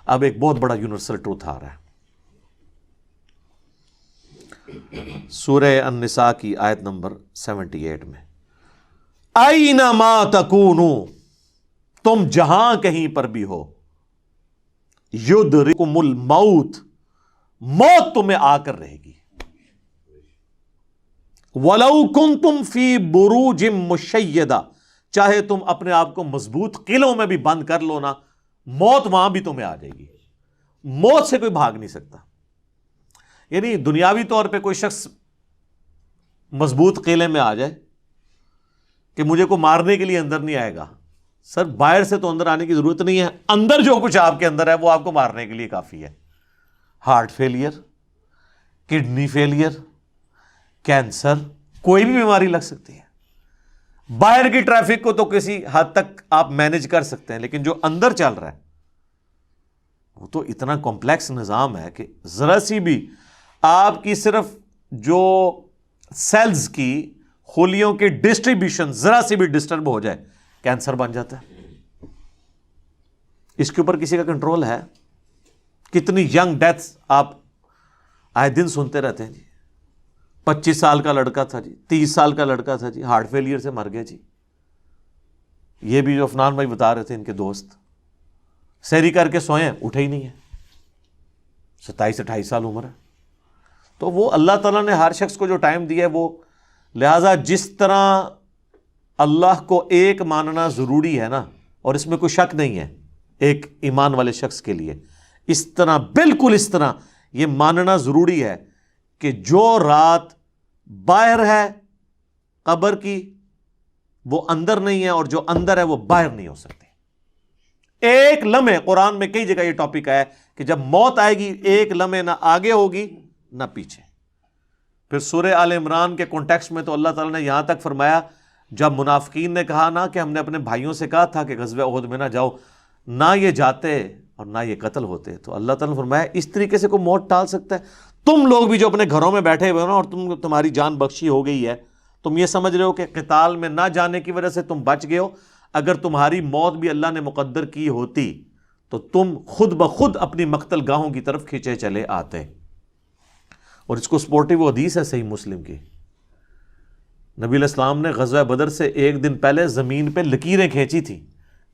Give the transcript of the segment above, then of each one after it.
اب ایک بہت بڑا یونیورسل ٹروتھ آ رہا ہے. سورہ النساء کی آیت نمبر 78 میں، اینما تکونوا، تم جہاں کہیں پر بھی ہو، یدرککم الموت، موت تمہیں آ کر رہے گی. وَلَوْ كُنْتُمْ فِي بُرُوجٍ مُشَيَّدَةٍ، چاہے تم اپنے آپ کو مضبوط قلعوں میں بھی بند کر لو نا، موت وہاں بھی تمہیں آ جائے گی. موت سے کوئی بھاگ نہیں سکتا. یعنی دنیاوی طور پہ کوئی شخص مضبوط قلعے میں آ جائے کہ مجھے کو مارنے کے لیے اندر نہیں آئے گا، سر باہر سے تو اندر آنے کی ضرورت نہیں ہے، اندر جو کچھ آپ کے اندر ہے وہ آپ کو مارنے کے لیے کافی ہے. Heart failure, kidney failure, cancer, کوئی بھی بیماری لگ سکتی ہے. باہر کی ٹریفک کو تو کسی حد تک آپ مینج کر سکتے ہیں، لیکن جو اندر چل رہا ہے وہ تو اتنا کمپلیکس نظام ہے کہ ذرا سی بھی آپ کی صرف جو سیلز کی خلیوں کی ڈسٹریبیوشن ذرا سی بھی ڈسٹرب ہو جائے، کینسر بن جاتا ہے. اس کے اوپر کسی کا کنٹرول ہے؟ کتنی ینگ ڈیتھس آپ آئے دن سنتے رہتے ہیں جی. 25 سال کا لڑکا تھا جی، 30 سال کا لڑکا تھا جی، ہارٹ فیلئر سے مر گیا جی. یہ بھی جو عفنان بھائی بتا رہے تھے، ان کے دوست سحری کر کے سوئے، اٹھے ہی نہیں ہے، 27-28 سال عمر ہے. تو وہ اللہ تعالیٰ نے ہر شخص کو جو ٹائم دیا ہے وہ، لہٰذا جس طرح اللہ کو ایک ماننا ضروری ہے نا، اور اس میں کوئی شک نہیں ہے ایک ایمان والے شخص کے لیے، اس طرح بالکل اس طرح یہ ماننا ضروری ہے کہ جو رات باہر ہے قبر کی وہ اندر نہیں ہے، اور جو اندر ہے وہ باہر نہیں ہو سکتی. ایک لمحے، قرآن میں کئی جگہ یہ ٹاپک آیا ہے کہ جب موت آئے گی ایک لمحے نہ آگے ہوگی نہ پیچھے. پھر سورہ آل عمران کے کانٹیکسٹ میں تو اللہ تعالیٰ نے یہاں تک فرمایا، جب منافقین نے کہا نا کہ ہم نے اپنے بھائیوں سے کہا تھا کہ غزوہ احد میں نہ جاؤ، نہ یہ جاتے اور نہ یہ قتل ہوتے، تو اللہ تعالیٰ نے فرمایا اس طریقے سے کوئی موت ٹال سکتا ہے؟ تم لوگ بھی جو اپنے گھروں میں بیٹھے ہوئے ہو نا، اور تمہاری جان بخشی ہو گئی ہے، تم یہ سمجھ رہے ہو کہ قتال میں نہ جانے کی وجہ سے تم بچ گئے ہو. اگر تمہاری موت بھی اللہ نے مقدر کی ہوتی تو تم خود بخود اپنی مقتل گاہوں کی طرف کھینچے چلے آتے. اور اس کو سپورٹیو حدیث ہے صحیح مسلم کی، نبی علیہ السلام نے غزوہ بدر سے ایک دن پہلے زمین پہ لکیریں کھینچی تھی.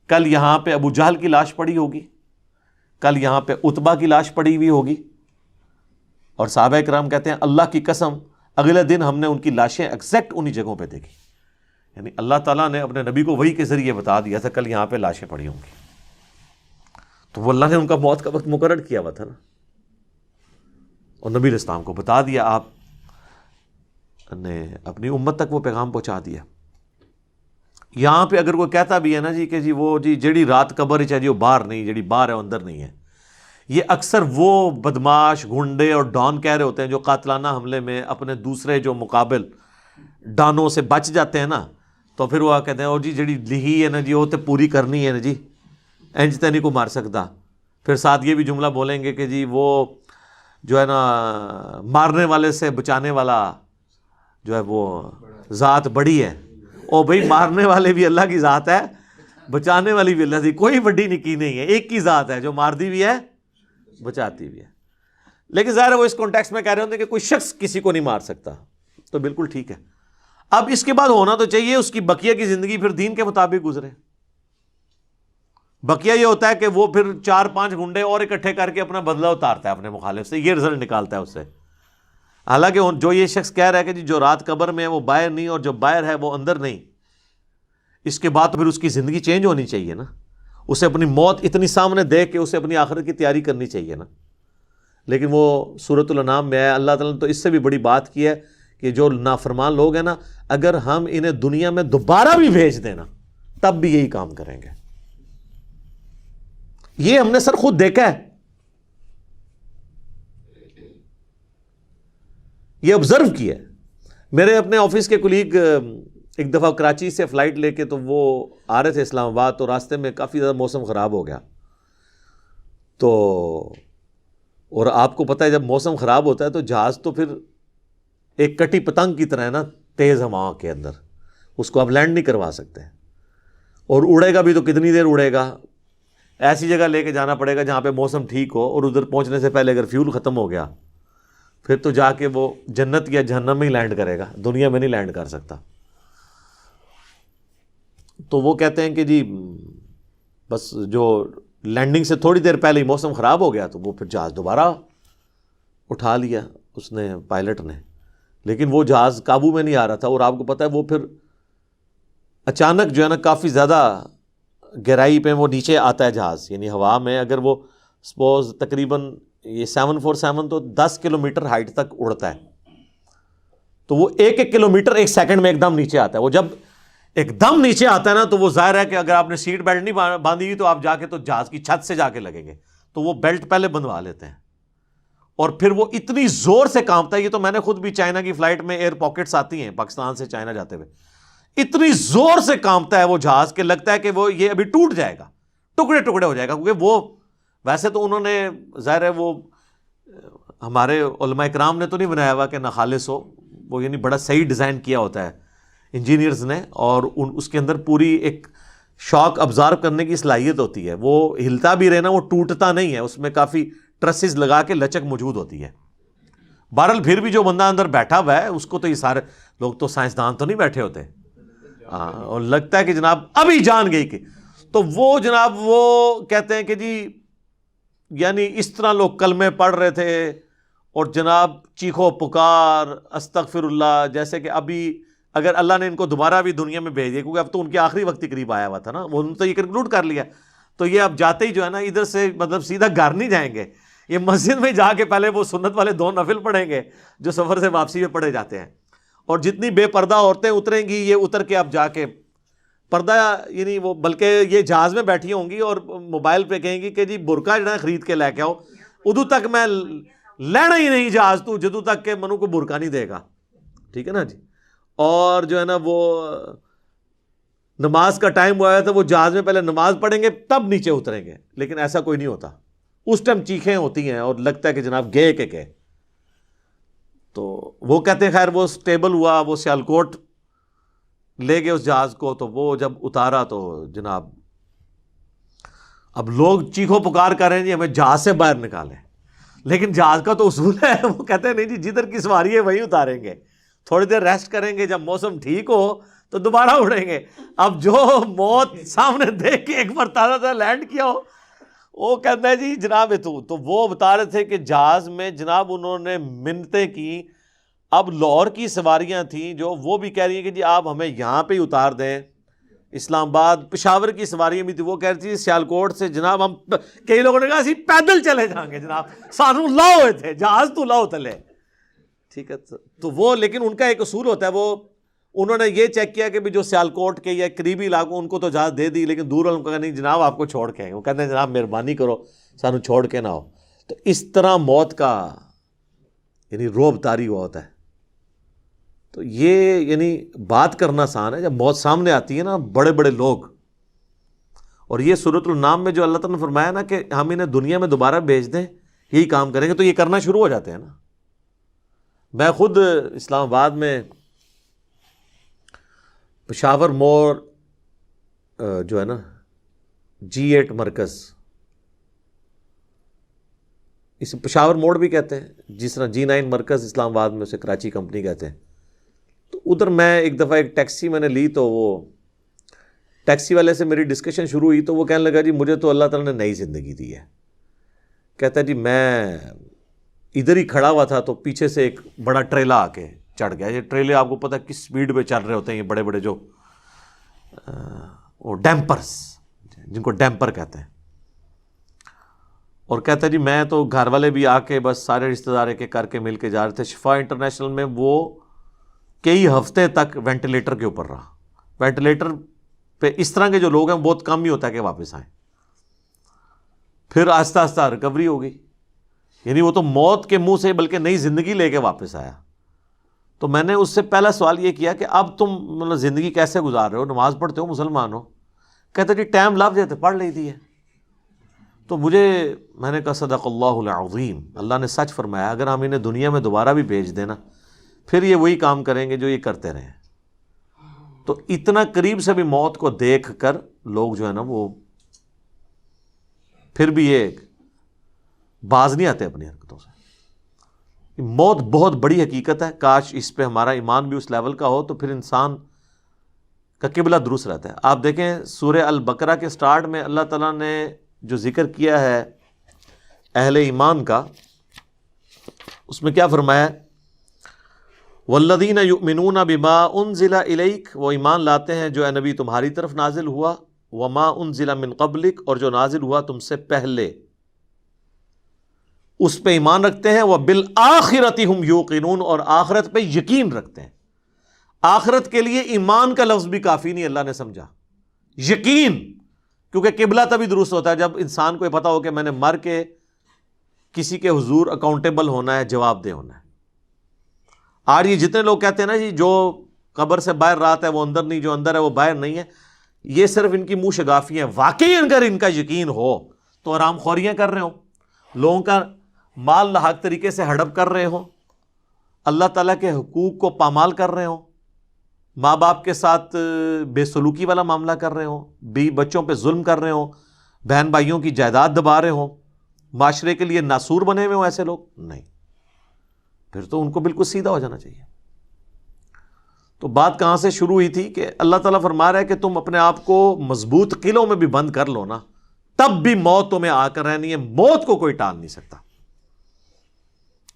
کل یہاں پہ ابو جہل کی لاش پڑی ہوگی، کل یہاں پہ عتبہ کی لاش پڑی ہوئی ہوگی، اور صحابہ کرام کہتے ہیں اللہ کی قسم اگلے دن ہم نے ان کی لاشیں ایگزیکٹ انہی جگہوں پہ دیکھی. یعنی اللہ تعالیٰ نے اپنے نبی کو وحی کے ذریعے بتا دیا تھا کل یہاں پہ لاشیں پڑی ہوں گی. تو وہ اللہ نے ان کا موت کا وقت مقرر کیا ہوا تھا نا، اور نبی علیہ السلام کو بتا دیا، آپ نے اپنی امت تک وہ پیغام پہنچا دیا. یہاں پہ اگر کوئی کہتا بھی ہے نا جی کہ جی وہ جی جیڑی رات قبر ہی چاہیے وہ باہر نہیں، جیڑی باہر ہے وہ اندر نہیں ہے، یہ اکثر وہ بدماش گنڈے اور ڈان کہہ رہے ہوتے ہیں جو قاتلانہ حملے میں اپنے دوسرے جو مقابل ڈانوں سے بچ جاتے ہیں نا، تو پھر وہ کہتے ہیں اور جی جیڑی لہی ہے نا جی وہ تے پوری کرنی ہے نا جی، انج تے نہیں کو مار سکتا. پھر ساتھ یہ بھی جملہ بولیں گے کہ جی وہ جو ہے نا مارنے والے سے بچانے والا جو ہے وہ ذات بڑی ہے. او بھئی مارنے والے بھی اللہ کی ذات ہے، بچانے والی بھی اللہ کی، کوئی بڑی نکی نہیں ہے، ایک کی ذات ہے جو مارتی بھی ہے بچاتی بھی ہے. لیکن ظاہر ہے وہ اس کانٹیکسٹ میں کہہ رہے ہوتے ہیں کہ کوئی شخص کسی کو نہیں مار سکتا، تو بالکل ٹھیک ہے. اب اس کے بعد ہونا تو چاہیے اس کی بقیہ کی زندگی پھر دین کے مطابق گزرے. بقیہ یہ ہوتا ہے کہ وہ پھر 4-5 گنڈے اور اکٹھے کر کے اپنا بدلہ اتارتا ہے اپنے مخالف سے، یہ رزلٹ نکالتا ہے اس سے. حالانکہ جو یہ شخص کہہ رہا ہے کہ جی جو رات قبر میں ہے وہ باہر نہیں، اور جو باہر ہے وہ اندر نہیں، اس کے بعد پھر اس کی زندگی چینج ہونی چاہیے نا، اسے اپنی موت اتنی سامنے دیکھ کے اسے اپنی آخرت کی تیاری کرنی چاہیے نا. لیکن وہ سورۃ الانعام میں ہے، اللہ تعالیٰ نے تو اس سے بھی بڑی بات کی ہے کہ جو نافرمان لوگ ہیں نا، اگر ہم انہیں دنیا میں دوبارہ بھی بھیج دیں نا تب بھی یہی کام کریں گے. یہ ہم نے سر خود دیکھا ہے، یہ آبزرو کیا ہے. میرے اپنے آفس کے کولیگ ایک دفعہ کراچی سے فلائٹ لے کے تو وہ آ رہے تھے اسلام آباد، تو راستے میں کافی زیادہ موسم خراب ہو گیا. تو اور آپ کو پتہ ہے جب موسم خراب ہوتا ہے تو جہاز تو پھر ایک کٹی پتنگ کی طرح ہے نا، تیز ہوا کے اندر اس کو آپ لینڈ نہیں کروا سکتے، اور اڑے گا بھی تو کتنی دیر اڑے گا. ایسی جگہ لے کے جانا پڑے گا جہاں پہ موسم ٹھیک ہو، اور ادھر پہنچنے سے پہلے اگر فیول ختم ہو گیا پھر تو جا کے وہ جنت یا جہنم میں ہی لینڈ کرے گا، دنیا میں نہیں لینڈ کر سکتا۔ تو وہ کہتے ہیں کہ جی بس جو لینڈنگ سے تھوڑی دیر پہلے ہی موسم خراب ہو گیا تو وہ پھر جہاز دوبارہ اٹھا لیا اس نے، پائلٹ نے، لیکن وہ جہاز قابو میں نہیں آ رہا تھا، اور آپ کو پتہ ہے وہ پھر اچانک جو ہے نا کافی زیادہ گہرائی پہ وہ نیچے آتا ہے جہاز، یعنی ہوا میں اگر وہ سپوز تقریباً یہ 747 تو 10 کلومیٹر ہائٹ تک اڑتا ہے، تو وہ ایک کلومیٹر ایک سیکنڈ میں ایک دم نیچے آتا ہے۔ وہ جب ایک دم نیچے آتا ہے نا تو وہ ظاہر ہے کہ اگر آپ نے سیٹ بیلٹ نہیں باندھی ہوئی تو آپ جا کے تو جہاز کی چھت سے جا کے لگیں گے، تو وہ بیلٹ پہلے بندھوا لیتے ہیں، اور پھر وہ اتنی زور سے کانپتا ہے۔ یہ تو میں نے خود بھی چائنا کی فلائٹ میں ایئر پاکٹس آتی ہیں پاکستان سے چائنا جاتے ہوئے، اتنی زور سے کانپتا ہے وہ جہاز کہ لگتا ہے کہ وہ یہ ابھی ٹوٹ جائے گا، ٹکڑے ٹکڑے ہو جائے گا، کیونکہ وہ ویسے تو انہوں نے ظاہر ہے وہ ہمارے علماء کرام نے تو نہیں بنایا ہوا کہ ناخالص ہو، وہ یعنی بڑا صحیح ڈیزائن کیا ہوتا ہے انجینئرز نے، اور اس کے اندر پوری ایک شاک ابزارو کرنے کی صلاحیت ہوتی ہے، وہ ہلتا بھی رہنا، وہ ٹوٹتا نہیں ہے، اس میں کافی ٹرسز لگا کے لچک موجود ہوتی ہے۔ بہرحال پھر بھی جو بندہ اندر بیٹھا ہوا ہے اس کو تو یہ سارے لوگ تو سائنسدان تو نہیں بیٹھے ہوتے، اور لگتا ہے کہ جناب ابھی جان گئی کہ، تو وہ جناب وہ کہتے ہیں کہ جی یعنی اس طرح لوگ کلمے پڑھ رہے تھے، اور جناب چیخو پکار استغفر اللہ، جیسے کہ ابھی اگر اللہ نے ان کو دوبارہ بھی دنیا میں بھیج دیا، کیونکہ اب تو ان کے آخری وقت ہی قریب آیا ہوا تھا نا، وہ انہوں نے تو یہ کنکلوڈ کر لیا، تو یہ اب جاتے ہی جو ہے نا ادھر سے مطلب سیدھا گھر نہیں جائیں گے، یہ مسجد میں جا کے پہلے وہ سنت والے 2 نفل پڑھیں گے جو سفر سے واپسی میں پڑھے جاتے ہیں، اور جتنی بے پردہ عورتیں اتریں گی یہ اتر کے اب جا کے پردہ، یعنی وہ بلکہ یہ جہاز میں بیٹھی ہوں گی اور موبائل پہ کہیں گی کہ جی برقع جڑا خرید کے لے کے آؤ، ادو تک میں لینا ہی نہیں جہاز تو جدو تک کہ منو کو برقع نہیں دے گا، ٹھیک ہے نا جی۔ اور جو ہے نا وہ نماز کا ٹائم ہوا ہے تو وہ جہاز میں پہلے نماز پڑھیں گے تب نیچے اتریں گے، لیکن ایسا کوئی نہیں ہوتا، اس ٹائم چیخیں ہوتی ہیں اور لگتا ہے کہ جناب گئے کہ گئے۔ تو وہ کہتے ہیں خیر وہ سٹیبل ہوا، وہ سیالکوٹ لے گئے اس جہاز کو، تو وہ جب اتارا تو جناب اب لوگ چیخو پکار کر رہے ہیں جی ہمیں جہاز سے باہر نکالیں، لیکن جہاز کا تو اصول ہے، وہ کہتے ہیں نہیں جی جدھر کی سواری ہے وہیں اتاریں گے، تھوڑی دیر ریسٹ کریں گے، جب موسم ٹھیک ہو تو دوبارہ اڑیں گے۔ اب جو موت سامنے دیکھ کے ایک بار تازہ لینڈ کیا ہو، وہ کہتا ہے جی جناب تو وہ بتا رہے تھے کہ جہاز میں جناب انہوں نے منتیں کی، اب لاہور کی سواریاں تھیں جو وہ بھی کہہ رہی ہیں کہ جی آپ ہمیں یہاں پہ ہی اتار دیں، اسلام آباد پشاور کی سواریاں بھی تھی، وہ کہہ رہی تھی سیالکوٹ سے جناب ہم، کئی لوگوں نے کہا اسی پیدل چلے جائیں گے جناب، سانو لاؤ ہوئے تھے جہاز تو لاؤ تلے، ٹھیک ہے۔ تو وہ لیکن ان کا ایک اصول ہوتا ہے، وہ انہوں نے یہ چیک کیا کہ بھی جو سیالکوٹ کے یا قریبی علاقوں ان کو تو اجازت دے دی، لیکن دور والوں کو کہا نہیں جناب آپ کو چھوڑ کے آئیں، وہ کہتے ہیں جناب مہربانی کرو سانو چھوڑ کے نہ ہو۔ تو اس طرح موت کا یعنی روب طاری ہوا ہوتا ہے۔ تو یہ یعنی بات کرنا آسان ہے، جب موت سامنے آتی ہے نا بڑے بڑے لوگ، اور یہ سورۃ النام میں جو اللہ تعالیٰ نے فرمایا نا کہ ہم انہیں دنیا میں دوبارہ بھیج دیں یہی کام کریں گے، تو یہ کرنا شروع ہو جاتے ہیں نا۔ میں خود اسلام آباد میں پشاور موڑ جو ہے نا G8 مرکز، اسے پشاور موڑ بھی کہتے ہیں، جس طرح G9 مرکز اسلام آباد میں اسے کراچی کمپنی کہتے ہیں، تو ادھر میں ایک دفعہ ایک ٹیکسی میں نے لی، تو وہ ٹیکسی والے سے میری ڈسکشن شروع ہوئی، تو وہ کہنے لگا جی مجھے تو اللہ تعالیٰ نے نئی زندگی دی ہے، کہتا ہے جی میں ادھر ہی کھڑا ہوا تھا تو پیچھے سے ایک بڑا ٹریلا آ کے چڑھ گیا، یہ ٹریلے آپ کو پتہ ہے کس سپیڈ پہ چل رہے ہوتے ہیں، یہ بڑے بڑے جو وہ ڈیمپرز جن کو ڈیمپر کہتے ہیں، اور کہتا ہے جی میں تو گھر والے بھی آ کے بس سارے رشتہ دار کے کر کے مل کے جا رہے تھے، شفا انٹرنیشنل میں وہ کئی ہفتے تک وینٹیلیٹر کے اوپر رہا، وینٹیلیٹر پہ اس طرح کے جو لوگ ہیں بہت کم ہی ہوتا ہے کہ واپس آئیں، پھر آہستہ آہستہ ریکوری ہو گئی، یعنی وہ تو موت کے منہ سے بلکہ نئی زندگی لے کے واپس آیا۔ تو میں نے اس سے پہلا سوال یہ کیا کہ اب تم مطلب زندگی کیسے گزار رہے ہو، نماز پڑھتے ہو، مسلمان ہو؟ کہتے جی ٹائم لگ جاتے پڑھ لی تھی ہے۔ تو میں نے کہا صدق اللہ العظیم، اللہ نے سچ فرمایا، اگر ہم انہیں دنیا میں دوبارہ بھی بھیج دینا پھر یہ وہی کام کریں گے جو یہ کرتے رہے۔ تو اتنا قریب سے بھی موت کو دیکھ کر لوگ جو ہے نا وہ پھر بھی یہ باز نہیں آتے اپنی حرکتوں سے. موت بہت بڑی حقیقت ہے. کاش اس پہ ہمارا ایمان بھی اس لیول کا ہو تو پھر انسان کا قبلہ درست رہتا ہے. آپ دیکھیں سورہ البقرہ کے سٹارٹ میں اللہ تعالیٰ نے جو ذکر کیا ہے اہل ایمان کا، اس میں کیا فرمایا؟ والذین یؤمنون بما انزل الیک، وہ ایمان لاتے ہیں جو اے نبی تمہاری طرف نازل ہوا، وما انزل من قبلک، اور جو نازل ہوا تم سے پہلے، اس پہ ایمان رکھتے ہیں. وبالآخرۃ ہم یوقنون، اور آخرت پہ یقین رکھتے ہیں. آخرت کے لیے ایمان کا لفظ بھی کافی نہیں، اللہ نے سمجھا یقین، کیونکہ قبلہ تبھی درست ہوتا ہے جب انسان کو یہ پتا ہو کہ میں نے مر کے کسی کے حضور اکاؤنٹیبل ہونا ہے، جواب دہ ہونا ہے. آج یہ جتنے لوگ کہتے ہیں نا جی جو قبر سے باہر رات ہے وہ اندر نہیں، جو اندر ہے وہ باہر نہیں ہے، یہ صرف ان کی منہ شگافی ہیں. واقعی اگر ان کا یقین ہو تو حرام خوریاں کر رہے ہوں، لوگوں کا مال ناحق طریقے سے ہڑپ کر رہے ہوں، اللہ تعالیٰ کے حقوق کو پامال کر رہے ہوں، ماں باپ کے ساتھ بے سلوکی والا معاملہ کر رہے ہوں، بیوی بچوں پہ ظلم کر رہے ہوں، بہن بھائیوں کی جائیداد دبا رہے ہوں، معاشرے کے لیے ناسور بنے ہوئے ہوں، ایسے لوگ نہیں، پھر تو ان کو بالکل سیدھا ہو جانا چاہیے. تو بات کہاں سے شروع ہوئی تھی کہ اللہ تعالیٰ فرما رہا ہے کہ تم اپنے آپ کو مضبوط قلعوں میں بھی بند کر لو نا، تب بھی موت تمہیں آ کر رہنی ہے. موت کو کوئی ٹال نہیں سکتا،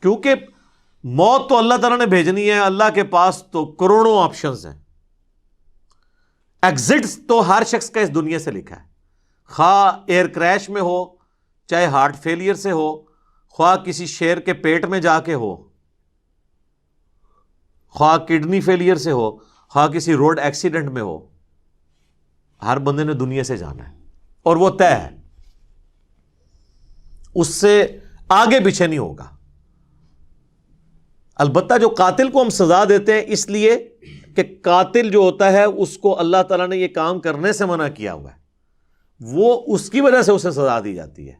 کیونکہ موت تو اللہ تعالیٰ نے بھیجنی ہے. اللہ کے پاس تو کروڑوں آپشنز ہیں. ایگزٹ تو ہر شخص کا اس دنیا سے لکھا ہے، خواہ ایئر کریش میں ہو، چاہے ہارٹ فیلئر سے ہو، خواہ کسی شیر کے پیٹ میں جا کے ہو، خواہ کڈنی فیلئر سے ہو، خواہ کسی روڈ ایکسیڈنٹ میں ہو، ہر بندے نے دنیا سے جانا ہے اور وہ طے ہے، اس سے آگے پیچھے نہیں ہوگا. البتہ جو قاتل کو ہم سزا دیتے ہیں اس لیے کہ قاتل جو ہوتا ہے اس کو اللہ تعالیٰ نے یہ کام کرنے سے منع کیا ہوا ہے، وہ اس کی وجہ سے اسے سزا دی جاتی ہے،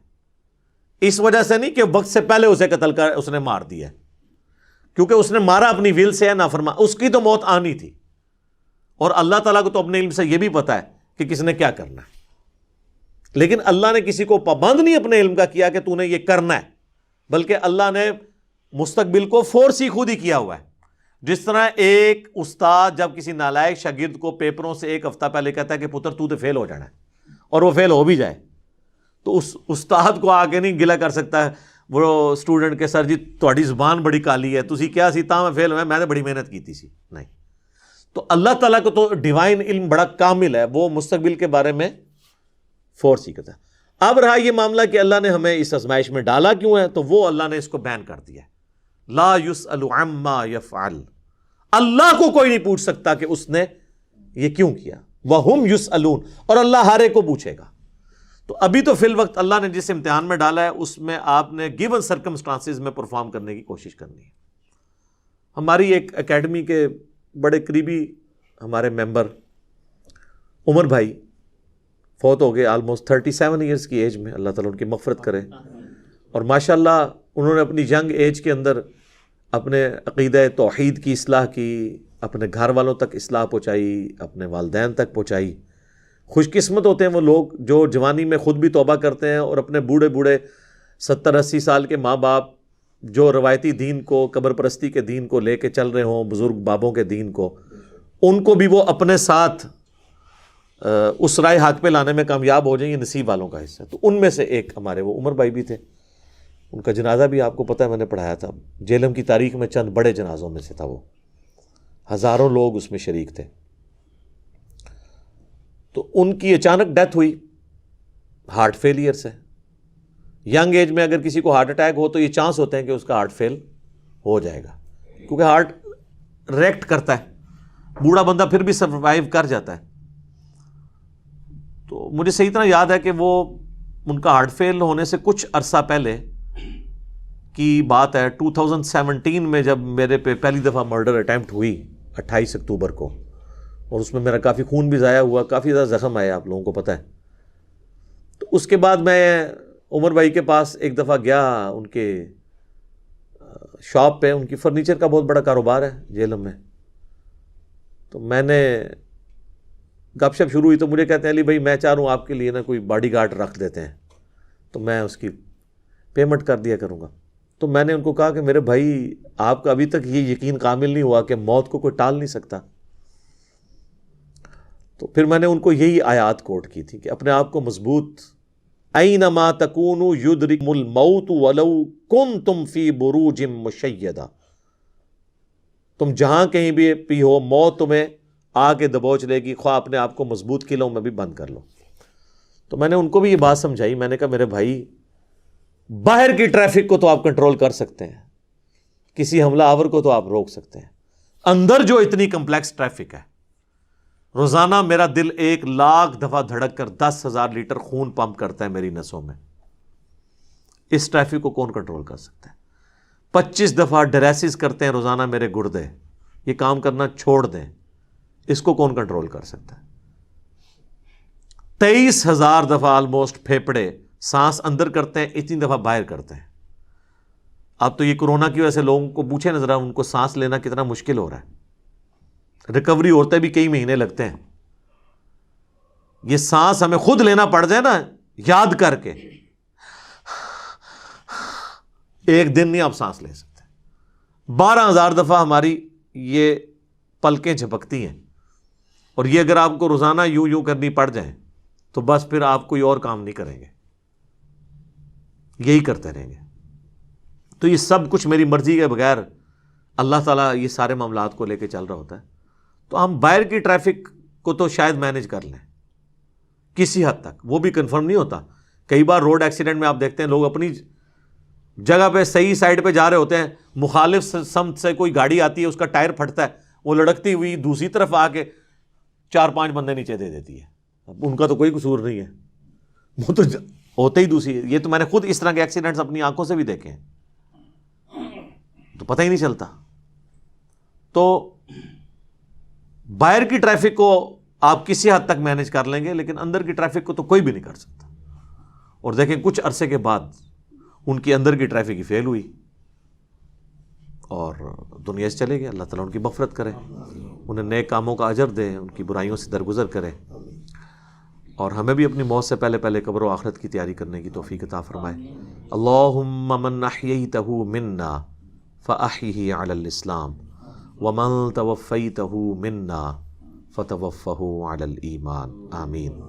اس وجہ سے نہیں کہ وقت سے پہلے اسے قتل کر اس نے مار دیا ہے، کیونکہ اس نے مارا اپنی ویل سے ہے، نافرمان، اس کی تو موت آنی تھی. اور اللہ تعالیٰ کو تو اپنے علم سے یہ بھی پتا ہے کہ کس نے کیا کرنا ہے، لیکن اللہ نے کسی کو پابند نہیں اپنے علم کا کیا کہ تو نے یہ کرنا ہے، بلکہ اللہ نے مستقبل کو فورس ہی خود ہی کیا ہوا ہے. جس طرح ایک استاد جب کسی نالائق شاگرد کو پیپروں سے ایک ہفتہ پہلے کہتا ہے کہ پتر تو فیل ہو جانا ہے، اور وہ فیل ہو بھی جائے، تو اس استاد کو آگے نہیں گلا کر سکتا ہے وہ اسٹوڈنٹ کے سر جی تہاڈی زبان بڑی کالی ہے، تسی کیا سی تاں میں فیل ہویا، میں نے بڑی محنت کی سی. نہیں، تو اللہ تعالیٰ کو تو ڈیوائن علم بڑا کامل ہے، وہ مستقبل کے بارے میں فورس ہی کرتا ہے. اب رہا یہ معاملہ کہ اللہ نے ہمیں اس آزمائش میں ڈالا کیوں ہے، تو وہ اللہ نے اس کو بیان کر دیا ہے. لا یسأل عما یفعل، اللہ کو کوئی نہیں پوچھ سکتا کہ اس نے یہ کیوں کیا. وہم یسألون، اور اللہ ہر ایک کو پوچھے گا. تو ابھی تو فی الوقت اللہ نے جس امتحان میں ڈالا ہے اس میں آپ نے گیون سرکمسٹانسز میں پرفارم کرنے کی کوشش کرنی ہے. ہماری ایک اکیڈمی کے بڑے قریبی ہمارے ممبر عمر بھائی فوت ہو گئے آلموسٹ 37 ایئرس کی ایج میں، اللہ تعالیٰ ان کی مغفرت کرے. اور ماشاءاللہ انہوں نے اپنی ینگ ایج کے اندر اپنے عقیدہ توحید کی اصلاح کی، اپنے گھر والوں تک اصلاح پہنچائی، اپنے والدین تک پہنچائی. خوش قسمت ہوتے ہیں وہ لوگ جو جوانی میں خود بھی توبہ کرتے ہیں اور اپنے بوڑھے 70-80 سال کے ماں باپ جو روایتی دین کو، قبر پرستی کے دین کو لے کے چل رہے ہوں، بزرگ بابوں کے دین کو، ان کو بھی وہ اپنے ساتھ اس رائے حق پہ لانے میں کامیاب ہو جائیں. یہ نصیب والوں کا حصہ ہے. تو ان میں سے ایک ہمارے وہ عمر بھائی بھی تھے. ان کا جنازہ بھی آپ کو پتہ ہے میں نے پڑھایا تھا. جیلم کی تاریخ میں چند بڑے جنازوں میں سے تھا وہ، ہزاروں لوگ اس میں شریک تھے. تو ان کی اچانک ڈیتھ ہوئی ہارٹ فیلئر سے. ینگ ایج میں اگر کسی کو ہارٹ اٹیک ہو تو یہ چانس ہوتے ہیں کہ اس کا ہارٹ فیل ہو جائے گا، کیونکہ ہارٹ ریئیکٹ کرتا ہے. بوڑھا بندہ پھر بھی سروائیو کر جاتا ہے. تو مجھے صحیح طرح یاد ہے کہ وہ ان کا ہارٹ فیل ہونے سے کچھ عرصہ پہلے کی بات ہے، 2017 میں جب میرے پہ پہلی دفعہ مرڈر اٹیمپٹ ہوئی 28 اکتوبر کو، اور اس میں میرا کافی خون بھی ضائع ہوا، کافی زیادہ زخم آیا، آپ لوگوں کو پتہ ہے. تو اس کے بعد میں عمر بھائی کے پاس ایک دفعہ گیا، ان کے شاپ پہ، ان کی فرنیچر کا بہت بڑا کاروبار ہے جیلم میں. تو میں نے گپ شپ شروع ہوئی تو مجھے کہتے ہیں علی بھائی میں چاہ رہا ہوں آپ کے لیے نا کوئی باڈی گارڈ رکھ دیتے ہیں. تو میں اس کی پیمنٹ کر دیا کروں گا. تو میں نے ان کو کہا کہ میرے بھائی آپ کا ابھی تک یہ یقین کامل نہیں ہوا کہ موت کو کوئی ٹال نہیں سکتا. تو پھر میں نے ان کو یہی آیات کوٹ کی تھی کہ اپنے آپ کو مضبوط، اینما تکونوا یدرککم الموت ولو کنتم فی بروج مشیدہ، تم جہاں کہیں بھی ہو موت تمہیں آ کے دبوچ لے گی، خواہ اپنے آپ کو مضبوط قلعوں میں بھی بند کر لو. تو میں نے ان کو بھی یہ بات سمجھائی. میں نے کہا میرے بھائی باہر کی ٹریفک کو تو آپ کنٹرول کر سکتے ہیں، کسی حملہ آور کو تو آپ روک سکتے ہیں، اندر جو اتنی کمپلیکس ٹریفک ہے، روزانہ میرا دل 1,00,000 دفعہ دھڑک کر 10,000 لیٹر خون پمپ کرتا ہے میری نسوں میں، اس ٹریفک کو کون کنٹرول کر سکتا ہے؟ 25 دفعہ ڈریسز کرتے ہیں روزانہ میرے گردے، یہ کام کرنا چھوڑ دیں، اس کو کون کنٹرول کر سکتا ہے؟ 23,000 دفعہ آلموسٹ پھیپڑے سانس اندر کرتے ہیں، اتنی دفعہ باہر کرتے ہیں. اب تو یہ کورونا کی وجہ سے لوگوں کو پوچھیں نظر، ان کو سانس لینا کتنا مشکل ہو رہا ہے، ریکوری ہوتے بھی کئی مہینے لگتے ہیں. یہ سانس ہمیں خود لینا پڑ جائے نا یاد کر کے، ایک دن نہیں آپ سانس لے سکتے. 12,000 دفعہ ہماری یہ پلکیں جھپکتی ہیں، اور یہ اگر آپ کو روزانہ یوں کرنی پڑ جائیں تو بس پھر آپ کوئی اور کام نہیں کریں گے، یہی کرتے رہیں گے. تو یہ سب کچھ میری مرضی کے بغیر اللہ تعالیٰ یہ سارے معاملات کو لے کے چل رہا ہوتا ہے. تو ہم باہر کی ٹریفک کو تو شاید مینیج کر لیں کسی حد تک، وہ بھی کنفرم نہیں ہوتا. کئی بار روڈ ایکسیڈنٹ میں آپ دیکھتے ہیں لوگ اپنی جگہ پہ صحیح سائڈ پہ جا رہے ہوتے ہیں، مخالف سمت سے کوئی گاڑی آتی ہے، اس کا ٹائر پھٹتا ہے، وہ لڑکتی ہوئی دوسری طرف آ کے 4-5 بندے نیچے دے دیتی ہے. اب ان کا تو کوئی قصور نہیں ہے، وہ تو ہوتے ہی دوسری. یہ تو میں نے خود اس طرح کے ایکسیڈنٹس اپنی آنکھوں سے بھی دیکھے ہیں، تو پتہ ہی نہیں چلتا. تو باہر کی ٹریفک کو آپ کسی حد تک مینیج کر لیں گے، لیکن اندر کی ٹریفک کو تو کوئی بھی نہیں کر سکتا. اور دیکھیں کچھ عرصے کے بعد ان کی اندر کی ٹریفک ہی فیل ہوئی اور دنیا سے چلے گئے. اللہ تعالیٰ ان کی مغفرت کرے، انہیں نیک کاموں کا اجر دے، ان کی برائیوں سے درگزر کرے، اور ہمیں بھی اپنی موت سے پہلے پہلے قبر و آخرت کی تیاری کرنے کی توفیق عطا فرمائے. اللہم من احییتہ منا فاحیہ علی الاسلام ومن توفیتہ منا فتوفہ علی الایمان. آمین.